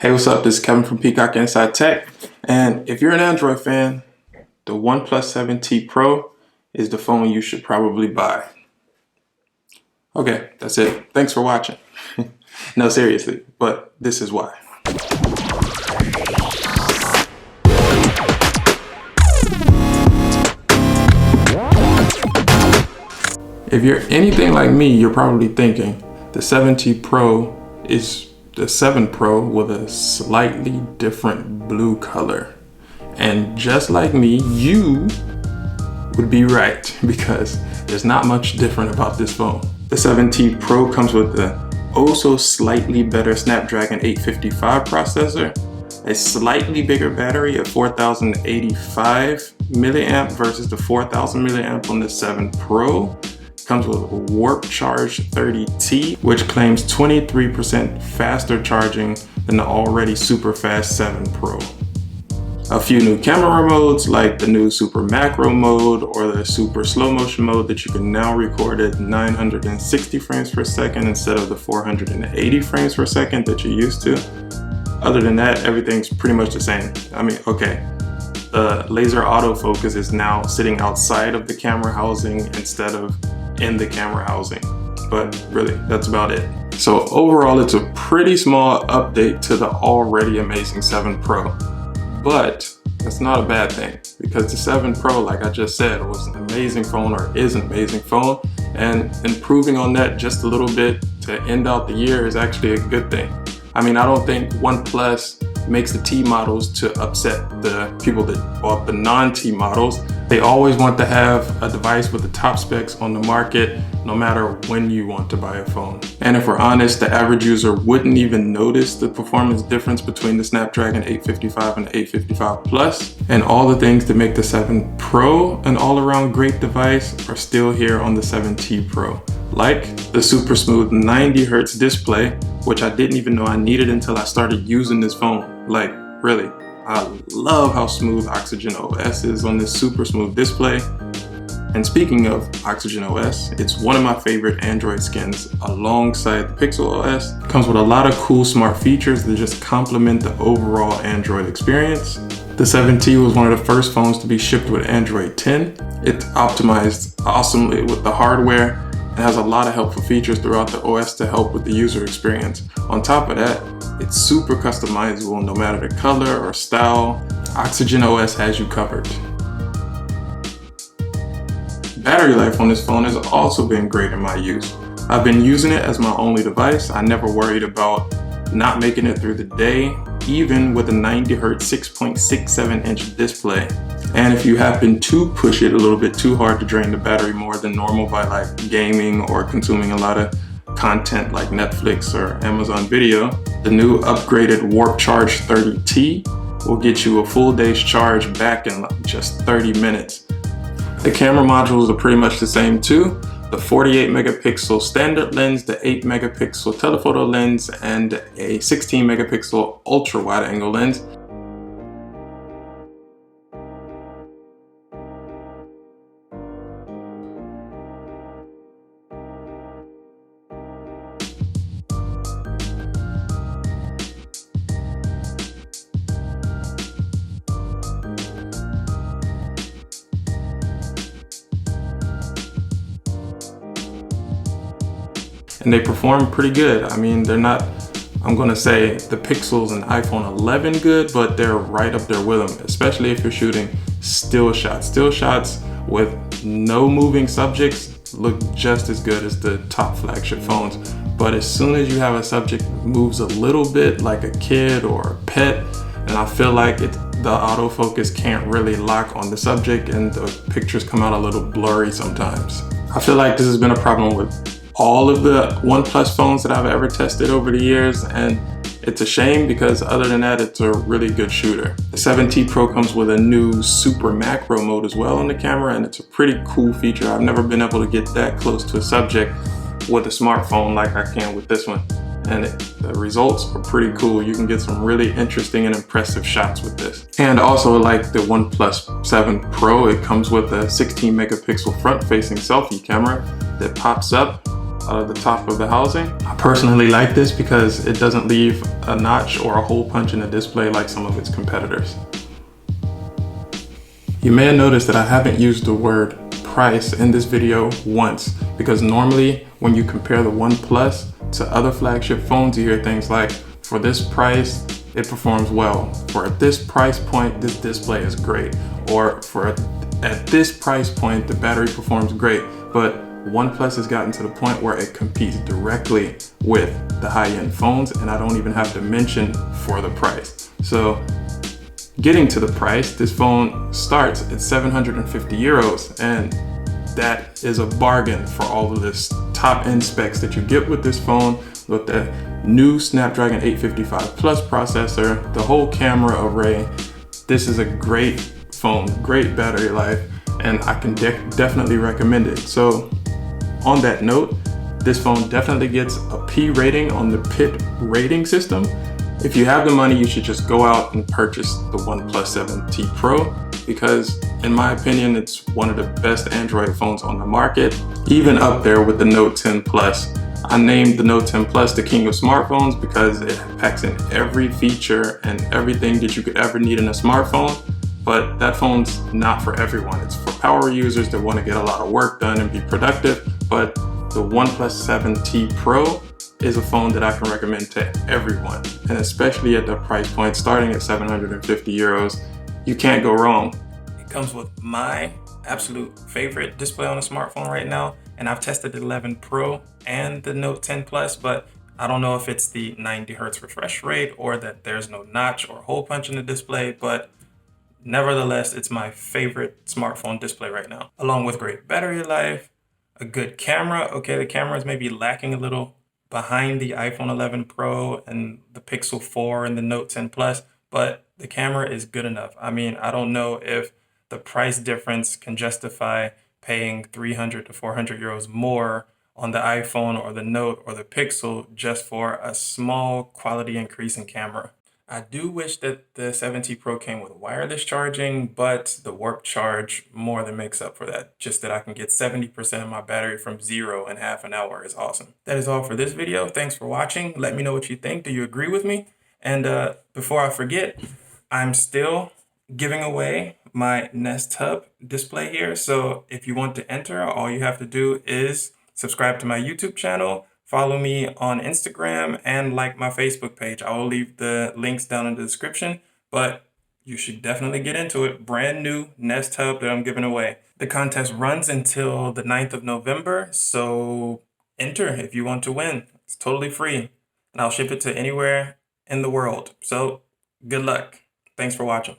Hey, what's up? This is Kevin from Peacock Inside Tech. And if you're an Android fan, the OnePlus 7T Pro is the phone you should probably buy. Okay, that's it. Thanks for watching. No, seriously, but this is why. If you're anything like me, you're probably thinking the 7T Pro is the 7 Pro with a slightly different blue color. And just like me, you would be right because there's not much different about this phone. The 7T Pro comes with the so slightly better Snapdragon 855 processor, a slightly bigger battery at 4085 milliamp versus the 4000 milliamp on the 7 Pro. Comes with a Warp Charge 30T, which claims 23% faster charging than the already super fast 7 Pro. A few new camera modes like the new Super Macro mode or the Super Slow Motion mode that you can now record at 960 frames per second instead of the 480 frames per second that you're used to. Other than that, everything's pretty much the same. I mean, okay, the laser autofocus is now sitting outside of the camera housing instead of in the camera housing, but really that's about it. So overall, it's a pretty small update to the already amazing 7 Pro, but that's not a bad thing because the 7 Pro, like I just said, was an amazing phone, or is an amazing phone, and improving on that just a little bit to end out the year is actually a good thing. I mean, I don't think OnePlus makes the T models to upset the people that bought the non-T models. They always want to have a device with the top specs on the market, no matter when you want to buy a phone. And if we're honest, the average user wouldn't even notice the performance difference between the Snapdragon 855 and the 855 Plus. And all the things that make the 7 Pro an all-around great device are still here on the 7T Pro. Like the super smooth 90 Hz display, which I didn't even know I needed until I started using this phone. Like, really, I love how smooth Oxygen OS is on this super smooth display. And speaking of Oxygen OS, it's one of my favorite Android skins alongside the Pixel OS. It comes with a lot of cool smart features that just complement the overall Android experience. The 7T was one of the first phones to be shipped with Android 10. It's optimized awesomely with the hardware. It has a lot of helpful features throughout the OS to help with the user experience. On top of that, it's super customizable no matter the color or style. Oxygen OS has you covered. Battery life on this phone has also been great in my use. I've been using it as my only device. I never worried about not making it through the day, even with a 90 Hz 6.67 inch display. And if you happen to push it a little bit too hard to drain the battery more than normal by like gaming or consuming a lot of content like Netflix or Amazon Video, the new upgraded Warp Charge 30T will get you a full day's charge back in just 30 minutes. The camera modules are pretty much the same too. The 48 megapixel standard lens, the 8 megapixel telephoto lens, and a 16 megapixel ultra wide angle lens. And they perform pretty good. I mean, they're not, I'm gonna say the Pixels and iPhone 11 good, but they're right up there with them, especially if you're shooting still shots. Still shots with no moving subjects look just as good as the top flagship phones. But as soon as you have a subject that moves a little bit, like a kid or a pet, and I feel like the autofocus can't really lock on the subject and the pictures come out a little blurry sometimes. I feel like this has been a problem with all of the OnePlus phones that I've ever tested over the years, and it's a shame because other than that, it's a really good shooter. The 7T Pro comes with a new Super Macro mode as well on the camera, and it's a pretty cool feature. I've never been able to get that close to a subject with a smartphone like I can with this one. And the results are pretty cool. You can get some really interesting and impressive shots with this. And also, like the OnePlus 7 Pro, it comes with a 16 megapixel front-facing selfie camera that pops up out of the top of the housing. I personally like this because it doesn't leave a notch or a hole punch in the display like some of its competitors. You may have noticed that I haven't used the word price in this video once, because normally when you compare the Oneplus to other flagship phones, you hear things like, for this price, it performs well. For at this price point, this display is great. Or at this price point, the battery performs great. But OnePlus has gotten to the point where it competes directly with the high-end phones, and I don't even have to mention for the price. So getting to the price, this phone starts at 750 euros, and that is a bargain for all of this top-end specs that you get with this phone, with the new Snapdragon 855 Plus processor, the whole camera array. This is a great phone, great battery life, and I can definitely recommend it. So on that note, this phone definitely gets a P rating on the PIT rating system. If you have the money, you should just go out and purchase the OnePlus 7T Pro, because in my opinion, it's one of the best Android phones on the market, even up there with the Note 10 Plus. I named the Note 10 Plus the king of smartphones because it packs in every feature and everything that you could ever need in a smartphone. But that phone's not for everyone. It's for power users that want to get a lot of work done and be productive. But the OnePlus 7T Pro is a phone that I can recommend to everyone. And especially at the price point starting at 750 euros, you can't go wrong. It comes with my absolute favorite display on a smartphone right now. And I've tested the 11 Pro and the Note 10 Plus, but I don't know if it's the 90 Hertz refresh rate or that there's no notch or hole punch in the display, but nevertheless, it's my favorite smartphone display right now. Along with great battery life, a good camera. Okay, the camera is maybe lacking a little behind the iPhone 11 Pro and the Pixel 4 and the Note 10 Plus, but the camera is good enough. I mean, I don't know if the price difference can justify paying 300 to 400 euros more on the iPhone or the Note or the Pixel just for a small quality increase in camera. I do wish that the 7T Pro came with wireless charging, but the warp charge more than makes up for that. Just that I can get 70% of my battery from zero in half an hour is awesome. That is all for this video. Thanks for watching. Let me know what you think. Do you agree with me? And before I forget, I'm still giving away my Nest Hub display here. So if you want to enter, all you have to do is subscribe to my YouTube channel, follow me on Instagram, and like my Facebook page. I will leave the links down in the description, but you should definitely get into it. Brand new Nest Hub that I'm giving away. The contest runs until the 9th of November, so enter if you want to win. It's totally free, and I'll ship it to anywhere in the world. So good luck. Thanks for watching.